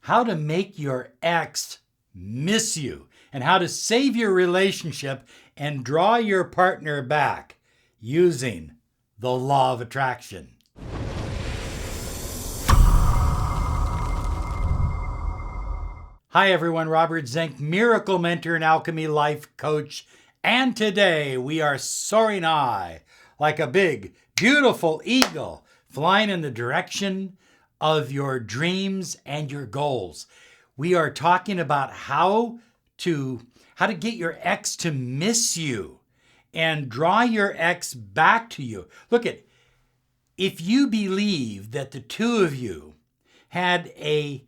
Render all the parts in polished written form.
how to make your ex miss you, and how to save your relationship and draw your partner back using the law of attraction. Hi everyone, Robert Zink, miracle mentor and alchemy life coach. And today we are soaring high like a big, beautiful eagle flying in the direction of your dreams and your goals. We are talking about how to get your ex to miss you and draw your ex back to you. Look if you believe that the two of you had a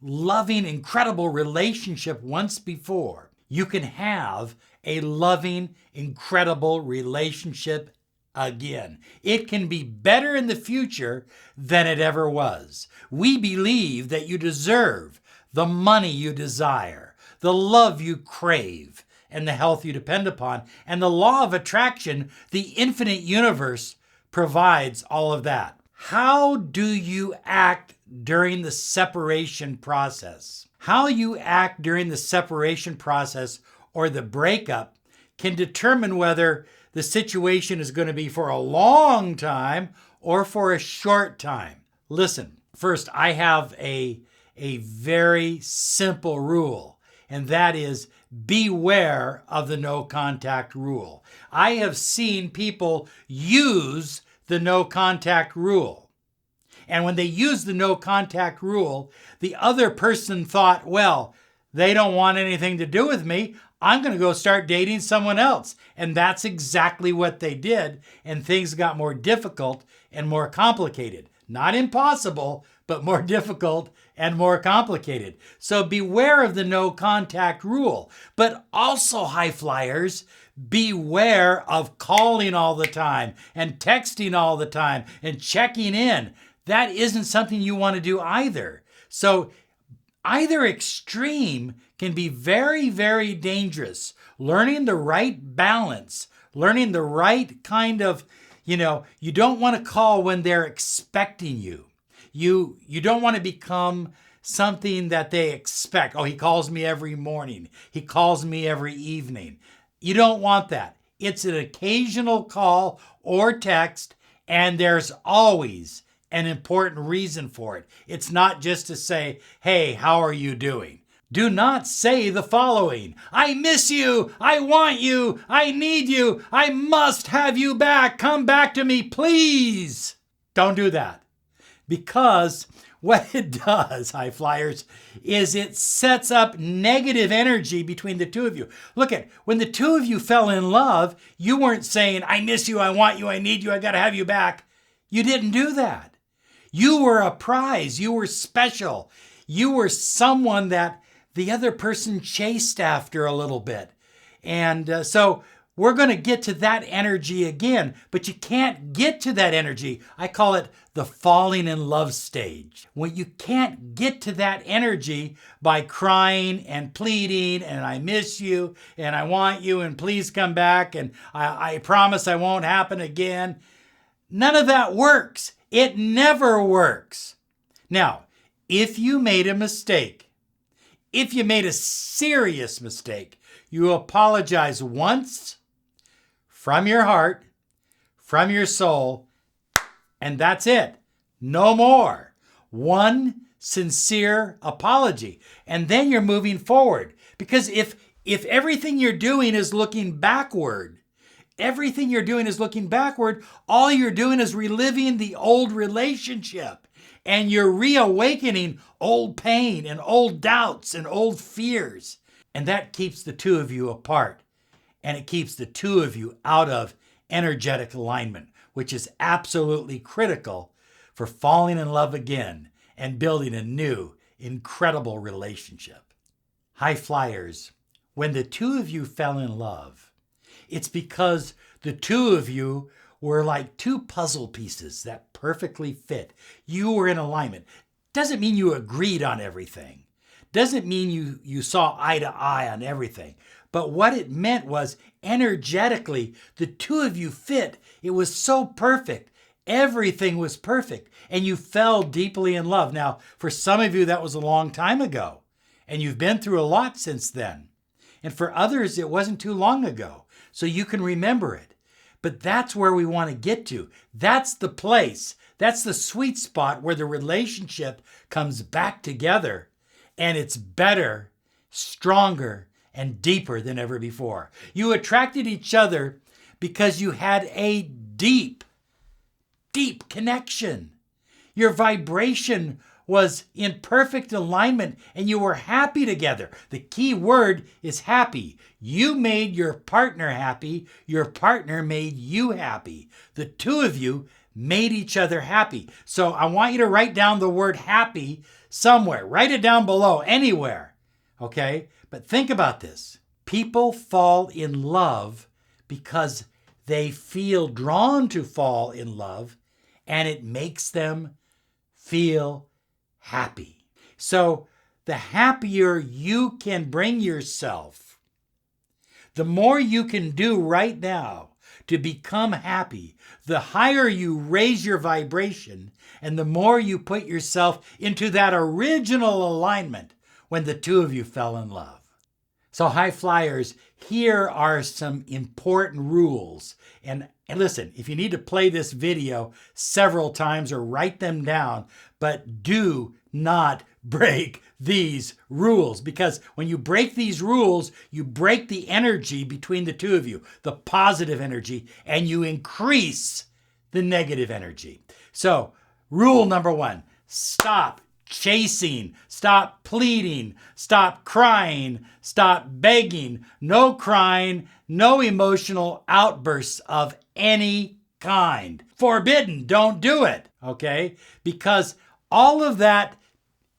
loving, incredible relationship once before, you can have a loving, incredible relationship again. It can be better in the future than it ever was. We believe that you deserve the money you desire, the love you crave, and the health you depend upon. And the law of attraction, the infinite universe, provides all of that. How do you act during the separation process? How you act during the separation process or the breakup can determine whether the situation is going to be for a long time or for a short time. Listen, first, I have a very simple rule, and that is beware of the no contact rule. I have seen people use the no contact rule. And when they use the no contact rule, the other person thought, well, they don't want anything to do with me. I'm going to go start dating someone else. And that's exactly what they did. And things got more difficult and more complicated. Not impossible, but more difficult and more complicated. So beware of the no contact rule. But also, high flyers, beware of calling all the time and texting all the time and checking in. That isn't something you want to do either. So either extreme can be very, very dangerous. Learning the right balance, learning the right kind of, you don't want to call when they're expecting you. You don't want to become something that they expect. Oh, he calls me every morning. He calls me every evening. You don't want that. It's an occasional call or text, and there's always an important reason for it. It's not just to say, hey, how are you doing? Do not say the following: I miss you, I want you, I need you, I must have you back, come back to me, please. Don't do that. Because what it does, high flyers, is it sets up negative energy between the two of you. Look when the two of you fell in love, you weren't saying, I miss you, I want you, I need you, I gotta have you back. You didn't do that. You were a prize. You were special. You were someone that the other person chased after a little bit. And so we're going to get to that energy again, but you can't get to that energy. I call it the falling in love stage. When you can't get to that energy by crying and pleading and I miss you and I want you and please come back and I promise I won't happen again. None of that works. It never works. Now, if you made a mistake, if you made a serious mistake, you apologize once from your heart, from your soul, and that's it. No more. One sincere apology. And then you're moving forward. Because if everything you're doing is looking backward, all you're doing is reliving the old relationship. And you're reawakening old pain and old doubts and old fears. And that keeps the two of you apart. And it keeps the two of you out of energetic alignment, which is absolutely critical for falling in love again and building a new, incredible relationship. High flyers, when the two of you fell in love, it's because the two of you were like two puzzle pieces that perfectly fit. You were in alignment. Doesn't mean you agreed on everything. Doesn't mean you saw eye to eye on everything. But what it meant was energetically, the two of you fit. It was so perfect. everything was perfect and you fell deeply in love. Now, for some of you, that was a long time ago and you've been through a lot since then. And for others, it wasn't too long ago, so you can remember it. But that's where we want to get to. That's the place. That's the sweet spot where the relationship comes back together and it's better, stronger, and deeper than ever before. You attracted each other because you had a deep, deep connection. Your vibration was in perfect alignment and you were happy together. The key word is happy. You made your partner happy. Your partner made you happy. The two of you made each other happy. So I want you to write down the word happy somewhere. Write it down below, anywhere. Okay? But think about this. People fall in love because they feel drawn to fall in love and it makes them feel happy. So the happier you can bring yourself, the more you can do right now to become happy, the higher you raise your vibration and the more you put yourself into that original alignment when the two of you fell in love. So high flyers, here are some important rules. And listen, if you need to play this video several times or write them down, but do not break these rules, because when you break these rules, you break the energy between the two of you, the positive energy, and you increase the negative energy. So rule number 1, stop chasing, stop pleading, stop crying, stop begging. No crying, no emotional outbursts of any kind. Forbidden, don't do it, okay? Because all of that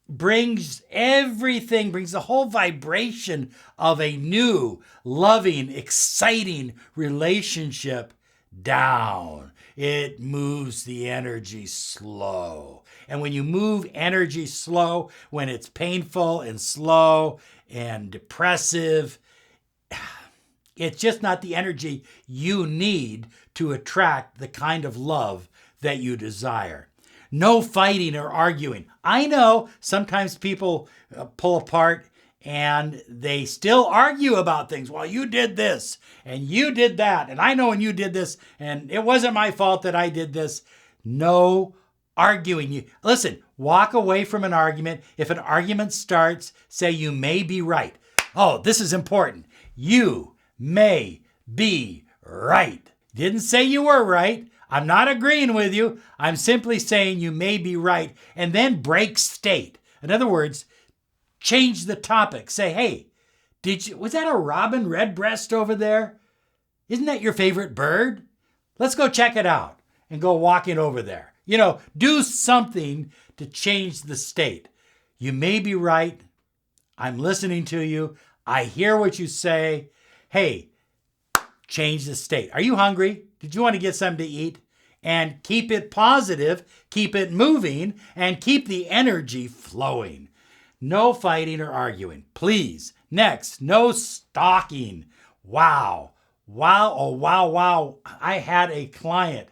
brings the whole vibration of a new, loving, exciting relationship down. It moves the energy slow. And when you move energy slow, when it's painful and slow and depressive, it's just not the energy you need to attract the kind of love that you desire. No fighting or arguing. I know sometimes people pull apart and they still argue about things. Well, you did this and you did that. And I know when you did this and it wasn't my fault that I did this. No arguing. Listen, walk away from an argument. If an argument starts, say you may be right. Oh, this is important. You may be right. Didn't say you were right. I'm not agreeing with you. I'm simply saying you may be right. And then break state. In other words, change the topic. Say, hey, was that a robin redbreast over there? Isn't that your favorite bird? Let's go check it out and go walking over there. Do something to change the state. You may be right. I'm listening to you. I hear what you say. Hey, change the state. Are you hungry? Did you want to get something to eat? And keep it positive, keep it moving, and keep the energy flowing. No fighting or arguing, please. Next, no stalking. Wow. I had a client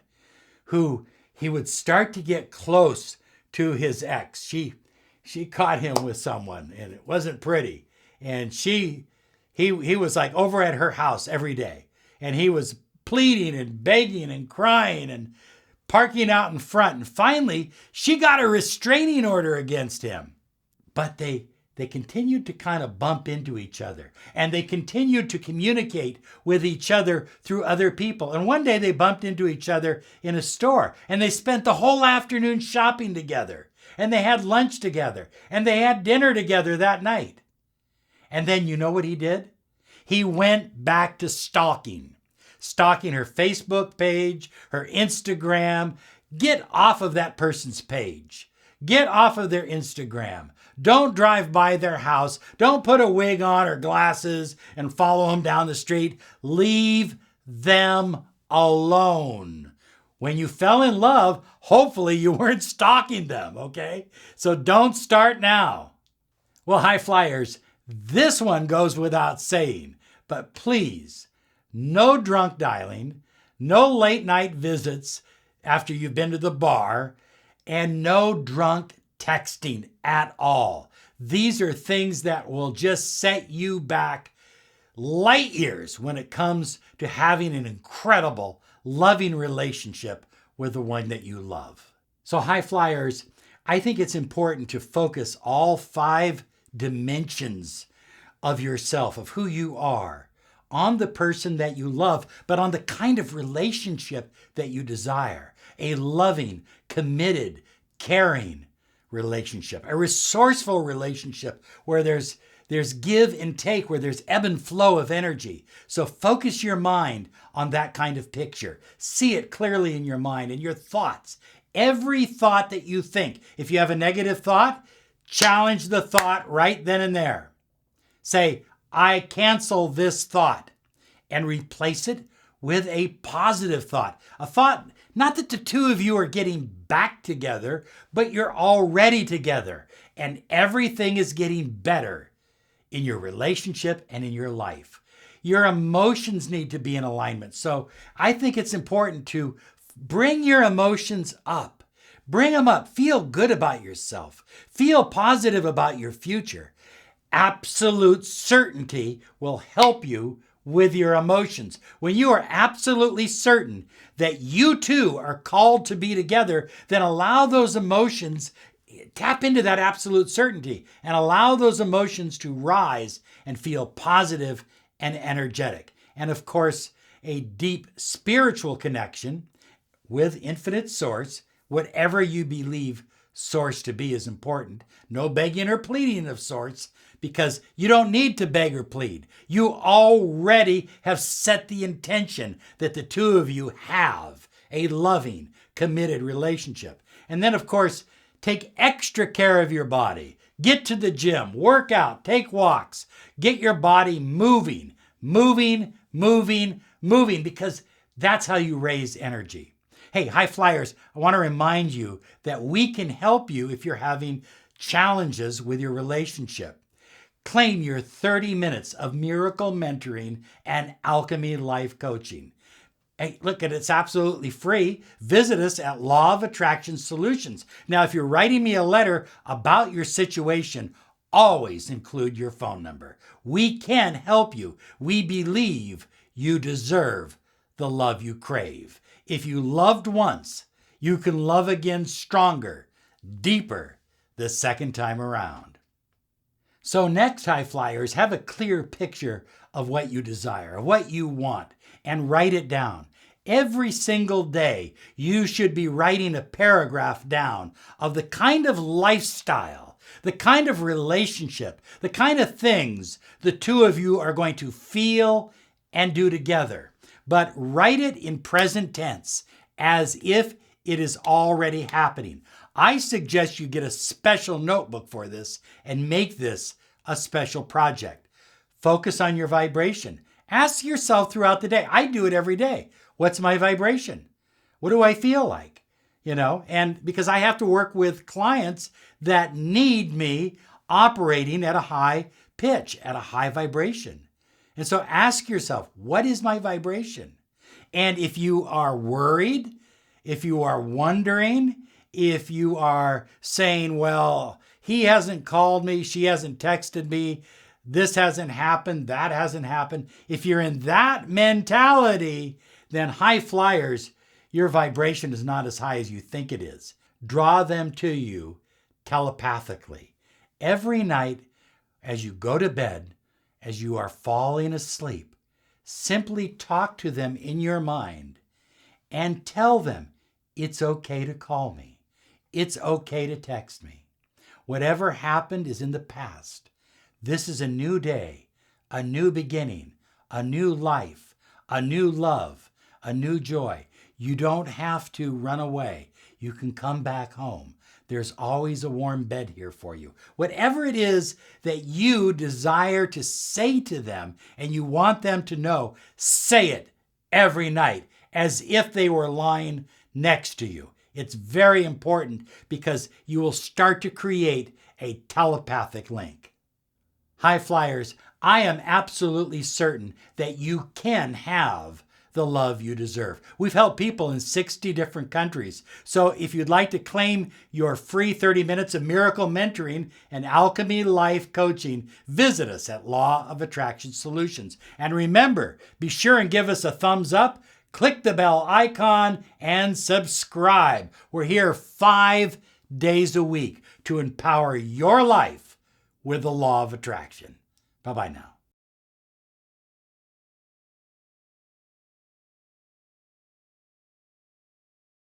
who he would start to get close to his ex. She caught him with someone and it wasn't pretty. And he was like over at her house every day. And he was pleading and begging and crying and parking out in front. And finally, she got a restraining order against him. But they continued to kind of bump into each other. And they continued to communicate with each other through other people. And one day they bumped into each other in a store. And they spent the whole afternoon shopping together. And they had lunch together. And they had dinner together that night. And then you know what he did? He went back to stalking her Facebook page, her Instagram. Get off of that person's page. Get off of their Instagram. Don't drive by their house. Don't put a wig on or glasses and follow them down the street. Leave them alone. When you fell in love, hopefully you weren't stalking them, okay? So don't start now. Well, high flyers, this one goes without saying, but please, no drunk dialing, no late night visits, after you've been to the bar, and no drunk texting at all. These are things that will just set you back light years when it comes to having an incredible, loving relationship with the one that you love. So high flyers, I think it's important to focus all 5 dimensions of yourself, of who you are, on the person that you love, but on the kind of relationship that you desire. A loving, committed, caring relationship, a resourceful relationship where there's give and take, where there's ebb and flow of energy. So focus your mind on that kind of picture. See it clearly in your mind and your thoughts. Every thought that you think, if you have a negative thought, challenge the thought right then and there. Say, I cancel this thought, and replace it with a positive thought. A thought, not that the two of you are getting back together, but you're already together, and everything is getting better in your relationship and in your life. Your emotions need to be in alignment. So I think it's important to bring your emotions up. Bring them up. Feel good about yourself. Feel positive about your future. Absolute certainty will help you with your emotions. When you are absolutely certain that you two are called to be together, then allow those emotions, tap into that absolute certainty and allow those emotions to rise and feel positive and energetic. And of course, a deep spiritual connection with infinite source, whatever you believe source to be, is important. No begging or pleading of sorts, because you don't need to beg or plead. You already have set the intention that the two of you have a loving, committed relationship. And then, of course, take extra care of your body. Get to the gym, work out, take walks, get your body moving, because that's how you raise energy. Hey, high flyers, I want to remind you that we can help you if you're having challenges with your relationship. Claim your 30 minutes of miracle mentoring and alchemy life coaching. Hey, look, it's absolutely free. Visit us at Law of Attraction Solutions. Now, if you're writing me a letter about your situation, always include your phone number. We can help you. We believe you deserve the love you crave. If you loved once, you can love again stronger, deeper the second time around. So next, high flyers, have a clear picture of what you desire, of what you want, and write it down. Every single day, you should be writing a paragraph down of the kind of lifestyle, the kind of relationship, the kind of things the two of you are going to feel and do together. But write it in present tense, as if it is already happening. I suggest you get a special notebook for this and make this a special project. Focus on your vibration. Ask yourself throughout the day. I do it every day. What's my vibration? What do I feel like? And because I have to work with clients that need me operating at a high pitch, at a high vibration. And so ask yourself, what is my vibration? And if you are worried, if you are wondering, if you are saying, well, he hasn't called me, she hasn't texted me, this hasn't happened, that hasn't happened. If you're in that mentality, then high flyers, your vibration is not as high as you think it is. Draw them to you telepathically. Every night as you go to bed, as you are falling asleep, simply talk to them in your mind and tell them it's okay to call me. It's okay to text me. Whatever happened is in the past. This is a new day, a new beginning, a new life, a new love, a new joy. You don't have to run away. You can come back home. There's always a warm bed here for you. Whatever it is that you desire to say to them and you want them to know, say it every night as if they were lying next to you. It's very important because you will start to create a telepathic link. High flyers, I am absolutely certain that you can have the love you deserve. We've helped people in 60 different countries. So if you'd like to claim your free 30 minutes of miracle mentoring and Alchemy life coaching, visit us at Law of Attraction Solutions. And remember, be sure and give us a thumbs up, click the bell icon, and subscribe. We're here 5 days a week to empower your life with the law of attraction. Bye-bye now.